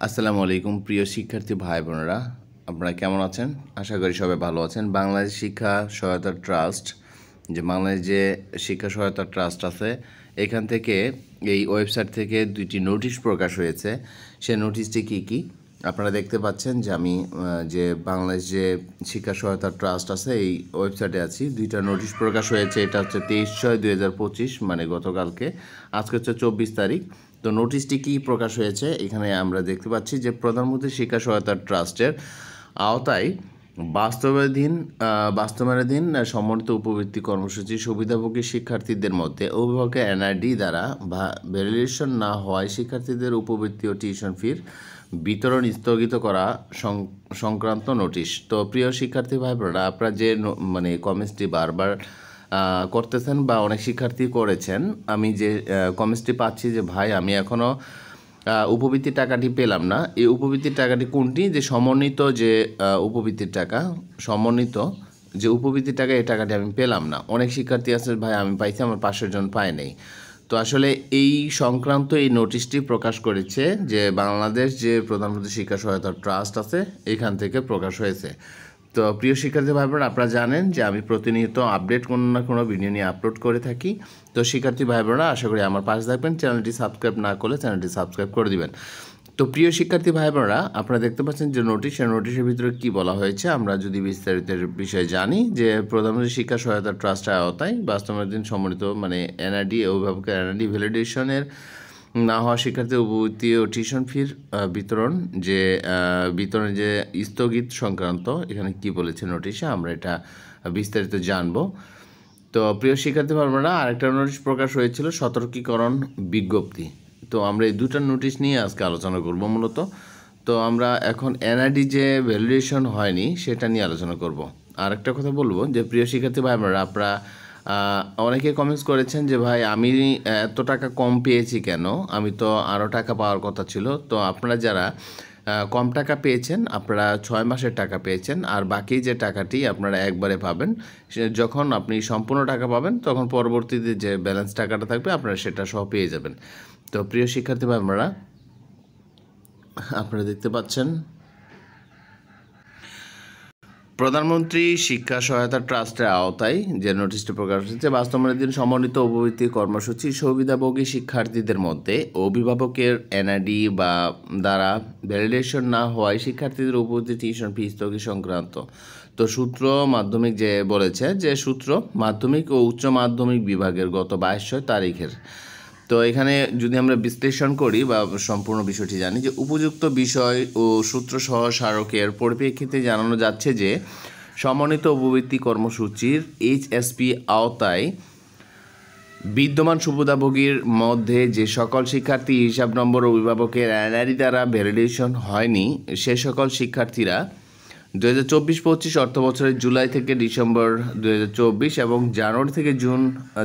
আসসালামু আলাইকুম প্রিয় শিক্ষার্থী ভাই বোনেরা, আপনারা কেমন আছেন? আশা করি সবাই ভালো আছেন। বাংলাদেশ শিক্ষা সহায়তা ট্রাস্ট, বাংলাদেশ শিক্ষা সহায়তা ট্রাস্ট আছে, এখান থেকে এই ওয়েবসাইট থেকে দুইটি নোটিশ প্রকাশ হয়েছে। সে নোটিশটি কি আপনারা দেখতে পাচ্ছেন যে আমি বাংলাদেশ শিক্ষা সহায়তা ট্রাস্ট আছে এই ওয়েবসাইটে আছি। দুইটা নোটিশ প্রকাশ হয়েছে। এটা হচ্ছে 23/6/2025, মানে গতকালকে। আজকে হচ্ছে 24 তারিখ। তো নোটিশটি কি প্রকাশ হয়েছে এখানে আমরা দেখতে পাচ্ছি যে প্রধানমন্ত্রী শিক্ষা সহায়তা ট্রাস্টের আওতায় বাস্তবায়নাধীন সমন্বিত উপবৃত্তি কর্মসূচি সুবিধাভোগী শিক্ষার্থীদের মধ্যে অভিভাবকের এনআরডি দ্বারা ভ্যালিডেশন না হওয়ায় শিক্ষার্থীদের উপবৃত্তি ও টিউশন ফির বিতরণ স্থগিত করা সংক্রান্ত নোটিশ। তো প্রিয় শিক্ষার্থী ভাই বোনেরা, আপনারা যে কমেন্টসটি বারবার করতেছেন বা অনেক শিক্ষার্থী করেছেন, আমি যে কমেন্টসটি পাচ্ছি যে ভাই আমি এখনও উপবৃত্তির টাকাটি পেলাম না। এই উপবৃত্তির টাকাটি কোনটি? যে সমন্বিত উপবৃত্তির টাকা, সমন্বিত যে উপবৃত্তির টাকা, এই টাকাটি আমি পেলাম না। অনেক শিক্ষার্থী আছে ভাই আমি পাইছি, আমার 500 জন পায় নাই। তো আসলে এই সংক্রান্ত এই নোটিশটি প্রকাশ করেছে যে বাংলাদেশ প্রধানমন্ত্রী শিক্ষা সহায়তা ট্রাস্ট আছে, এখান থেকে প্রকাশ হয়েছে। তো প্রিয় শিক্ষার্থী ভাই বোনেরা, আপনারা জানেন যে আমি প্রতিনিয়ত আপডেট কোনো না কোনো ভিডিও নিয়ে আপলোড করে থাকি। তো শিক্ষার্থী ভাই বোনেরা, আশা করি আমার পাশে থাকবেন। চ্যানেলটি সাবস্ক্রাইব না করলে চ্যানেলটি সাবস্ক্রাইব করে দিবেন। তো প্রিয় শিক্ষার্থী ভাই বোনেরা, আপনারা দেখতে পাচ্ছেন যে নোটিশের ভিতরে কি বলা হয়েছে। আমরা যদি বিস্তারিত বিষয়ে জানি যে প্রধানমন্ত্রী শিক্ষা সহায়তা ট্রাস্টের আওতায় বাস্তবায়নাধীন সমন্বিত এনআরডি অভিভাবকের এনআরডি ভ্যালিডেশনের না হওয়া শিক্ষার্থীর উপবৃত্তি ও টিউশন ফির বিতরণ স্থগিত সংক্রান্ত এখানে কি বলেছে নোটিশে, আমরা এটা বিস্তারিত জানব। তো প্রিয় শিক্ষার্থী ভাইবোনেরা, আরেকটা নোটিশ প্রকাশ হয়েছিল সতর্কীকরণ বিজ্ঞপ্তি। তো আমরা এই দুটো নোটিশ নিয়ে আজকে আলোচনা করব মূলত। তো আমরা এখন এনআরডি ভ্যালিডেশন হয়নি সেটা নিয়ে আলোচনা করব। আরেকটা কথা বলবো যে প্রিয় শিক্ষার্থী ভাইবোনেরা, আপনারা অনেকে কমেন্টস করেছেন যে ভাই আমি এত টাকা কম পেয়েছি কেন, আমি তো আরও টাকা পাওয়ার কথা ছিল। তো আপনারা যারা কম টাকা পেয়েছেন, আপনারা 6 মাসের টাকা পেয়েছেন, আর বাকি যে টাকাটি আপনারা একবারে পাবেন। যখন আপনি সম্পূর্ণ টাকা পাবেন তখন পরবর্তীতে যে ব্যালেন্স টাকাটা থাকবে আপনারা সেটা সহ পেয়ে যাবেন। তো প্রিয় শিক্ষার্থী ভাই আপনারা দেখতে পাচ্ছেন প্রধানমন্ত্রী শিক্ষা সহায়তা ট্রাস্টের আওতায় যে নোটিশটি প্রকাশ হয়েছে বাস্তবায়নাধীন সমন্বিত উপবৃত্তি কর্মসূচি সুবিধাভোগী শিক্ষার্থীদের মধ্যে অভিভাবকের এনআরডি দ্বারা ভ্যালিডেশন না হওয়ায় শিক্ষার্থীদের উপবৃত্তি টিউশন ফি স্থগিত সংক্রান্ত। তো সূত্র মাধ্যমিক বলেছে যে সূত্র মাধ্যমিক ও উচ্চ মাধ্যমিক বিভাগের গত 22 তারিখের। তো এখানে যদি আমরা বিশ্লেষণ করি বা সম্পূর্ণ বিষয়টি জানি যে উপযুক্ত বিষয় ও সূত্রসহ স্মারকের পরিপ্রেক্ষিতে জানানো যাচ্ছে যে সমন্বিত উপবৃত্তি কর্মসূচির এইচএসপি আওতায় বিদ্যমান সুবিধাভোগীর মধ্যে যে সকল শিক্ষার্থী হিসাব নম্বর অভিভাবকের এনআরডি দ্বারা ভ্যালিডেশন হয়নি, সে সকল শিক্ষার্থীরা 2024-25 অর্থ বছরের জুলাই থেকে ডিসেম্বর 2024 এবং জানুয়ারি থেকে জুন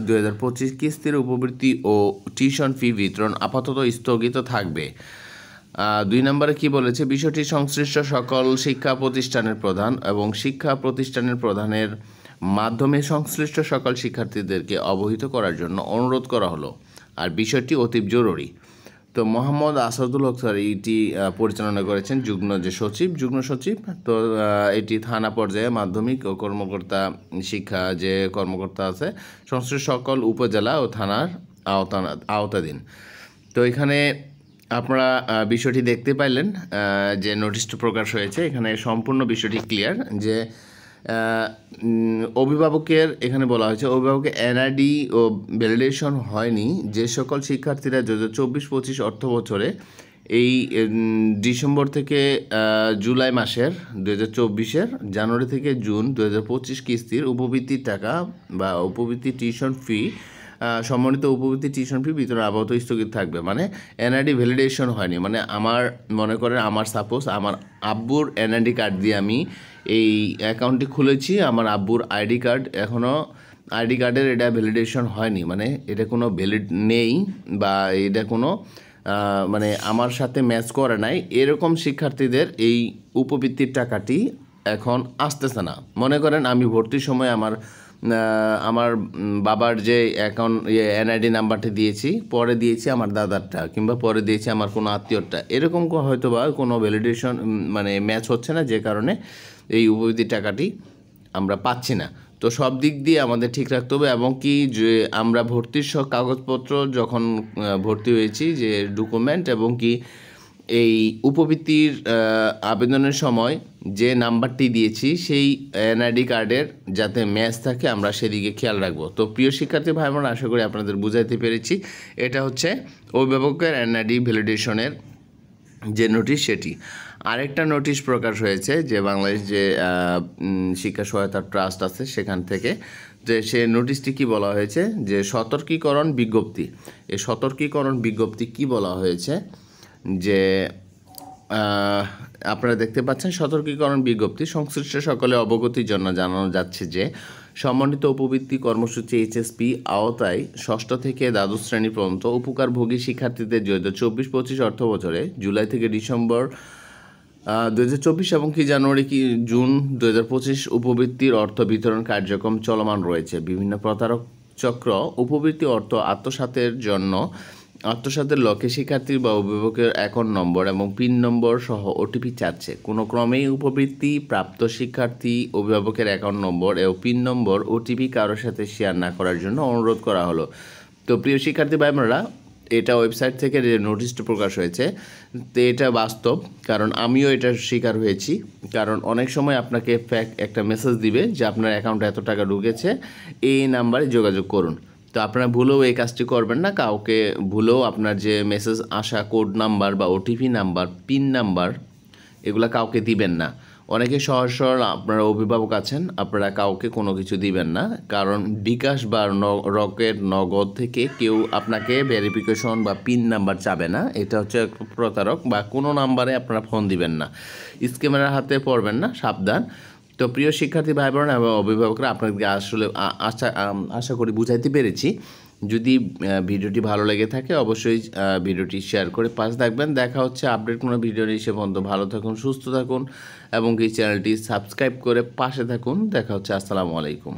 2025 কিস্তির উপবৃত্তি ও টিউশন ফি বিতরণ আপাতত স্থগিত থাকবে। 2 নম্বরে কি বলেছে, বিষয়টি সংশ্লিষ্ট সকল শিক্ষা প্রতিষ্ঠানের প্রধান এবং শিক্ষা প্রতিষ্ঠানের প্রধানের মাধ্যমে সংশ্লিষ্ট সকল শিক্ষার্থীদেরকে অবহিত করার জন্য অনুরোধ করা হলো, আর বিষয়টি অতি জরুরি। তো মোহাম্মদ আসাদুল হক স্যার এটি পরিচালনা করেছেন, যুগ্ম সচিব। তো এটি থানা পর্যায়ে মাধ্যমিক ও শিক্ষা কর্মকর্তা আছে সংশ্লিষ্ট সকল উপজেলা ও থানার আওতাধীন। তো এখানে আপনারা বিষয়টি দেখতে পাইলেন যে নোটিশটি প্রকাশ হয়েছে। এখানে সম্পূর্ণ বিষয়টি ক্লিয়ার যে অভিভাবকের এখানে বলা হয়েছে অভিভাবকের এনআরডি ও ভ্যালিডেশন হয়নি যে সকল শিক্ষার্থীরা 2024-25 অর্থ বছরে এই ডিসেম্বর থেকে জুলাই মাসের 2024-এর জানুয়ারি থেকে জুন 2025 কিস্তির উপবৃত্তির টাকা বা উপবৃত্তি টিউশন ফি সমন্বিত উপবৃত্তি টিউশন ফি বিতরণ আপাতত স্থগিত থাকবে। মানে এনআরডি ভ্যালিডেশন হয়নি, মানে আমার মনে করেন সাপোজ আমার আব্বুর এনআরডি কার্ড দিয়ে আমি এই অ্যাকাউন্টটি খুলেছি, আমার আব্বুর আইডি কার্ডের এটা ভ্যালিডেশন হয়নি, মানে এটা কোনো ভ্যালিড নেই বা এটা কোনো আমার সাথে ম্যাচ করে নাই, এরকম শিক্ষার্থীদের এই উপবৃত্তির টাকাটি এখন আসতেছে না। মনে করেন আমি ভর্তির সময় আমার আমার বাবার যে অ্যাকাউন্ট এনআইডি নাম্বারটা দিয়েছি, পরে দিয়েছি আমার দাদারটা, কিংবা পরে দিয়েছি আমার কোনো আত্মীয়রটা, এরকম হয়তো বা কোনো ভ্যালিডেশন মানে ম্যাচ হচ্ছে না, যে কারণে এই উপবৃত্তির টাকাটি আমরা পাচ্ছি না। তো সব দিক দিয়ে আমাদের ঠিক রাখতে হবে, এবং কি যে আমরা ভর্তির সব কাগজপত্র যখন ভর্তি হয়েছি, যে ডকুমেন্ট এবং কি এই উপবৃত্তির আবেদনের সময় যে নাম্বারটি দিয়েছি সেই এনআইডি কার্ডের যাতে ম্যাচ থাকে, আমরা সেদিকে খেয়াল রাখবো। তো প্রিয় শিক্ষার্থী ভাই বোন, আশা করি আপনাদের বুঝাইতে পেরেছি। এটা হচ্ছে অভিভাবকের এনআইডি ভ্যালিডেশনের যে নোটিশ, সেটি। আরেকটা নোটিশ প্রকাশ হয়েছে যে বাংলাদেশ যে শিক্ষা সহায়তা ট্রাস্ট আছে সেখান থেকে, যে সে নোটিশটি কি বলা হয়েছে, যে সতর্কীকরণ বিজ্ঞপ্তি। এই সতর্কীকরণ বিজ্ঞপ্তি কি বলা হয়েছে, যে আপনারা দেখতে পাচ্ছেন, সতর্কীকরণ বিজ্ঞপ্তি সংশ্লিষ্ট সকলে অবগতির জন্য জানানো যাচ্ছে যে সমন্বিত উপবৃত্তি কর্মসূচি এইচএসপি আওতায় ষষ্ঠ থেকে দ্বাদশ শ্রেণী পর্যন্ত উপকারভোগী শিক্ষার্থীদের 2024-25 অর্থ বছরে জুলাই থেকে ডিসেম্বর 2024 এবং কি জানুয়ারি কি জুন 2025 উপবৃত্তির অর্থ বিতরণ কার্যক্রম চলমান রয়েছে। বিভিন্ন প্রতারক চক্র উপবৃত্তি অর্থ আত্মসাতের লক্ষ্যে শিক্ষার্থীর বা অভিভাবকের অ্যাকাউন্ট নম্বর এবং পিন নম্বর সহ ওটিপি চাচ্ছে। কোনো ক্রমেই উপবৃত্তি প্রাপ্ত শিক্ষার্থী অভিভাবকের অ্যাকাউন্ট নম্বর এবং পিন নম্বর ওটিপি কারোর সাথে শেয়ার না করার জন্য অনুরোধ করা হলো। তো প্রিয় শিক্ষার্থী ভাই বোনেরা, এটা ওয়েবসাইট থেকে যে নোটিশটা প্রকাশ হয়েছে, তো এটা বাস্তব, কারণ আমিও এটার শিকার হয়েছি। কারণ অনেক সময় আপনাকে ফ্যাক একটা মেসেজ দিবে যে আপনার অ্যাকাউন্টে এত টাকা ঢুকেছে, এই নাম্বারে যোগাযোগ করুন। তো আপনারা ভুলেও এই কাজটি করবেন না, কাউকে ভুলেও আপনার যে মেসেজ আসা কোড নাম্বার বা ওটিপি নাম্বার, পিন নাম্বার, এগুলা কাউকে দিবেন না। অনেকে সহজ সরল আপনারা অভিভাবক আছেন, আপনারা কাউকে কোনো কিছু দিবেন না, কারণ বিকাশ বা রকেট নগদ থেকে কেউ আপনাকে ভেরিফিকেশন বা পিন নাম্বার চাবে না। এটা হচ্ছে প্রতারক, বা কোনো নাম্বারে আপনারা ফোন দিবেন না, স্ক্যামারের হাতে পড়বেন না, সাবধান। তো প্রিয় শিক্ষার্থী ভাই বোন এবং অভিভাবকরা, আপনাদেরকে আসলে আশা করি বুঝাইতে পেরেছি। যদি ভিডিওটি ভালো লেগে থাকে অবশ্যই ভিডিওটি শেয়ার করে পাশে থাকবেন। দেখা হচ্ছে আপডেট কোনো ভিডিও নিয়ে, সে পর্যন্ত ভালো থাকুন, সুস্থ থাকুন এবং এই চ্যানেলটি সাবস্ক্রাইব করে পাশে থাকুন। দেখা হচ্ছে। আসসালামু আলাইকুম।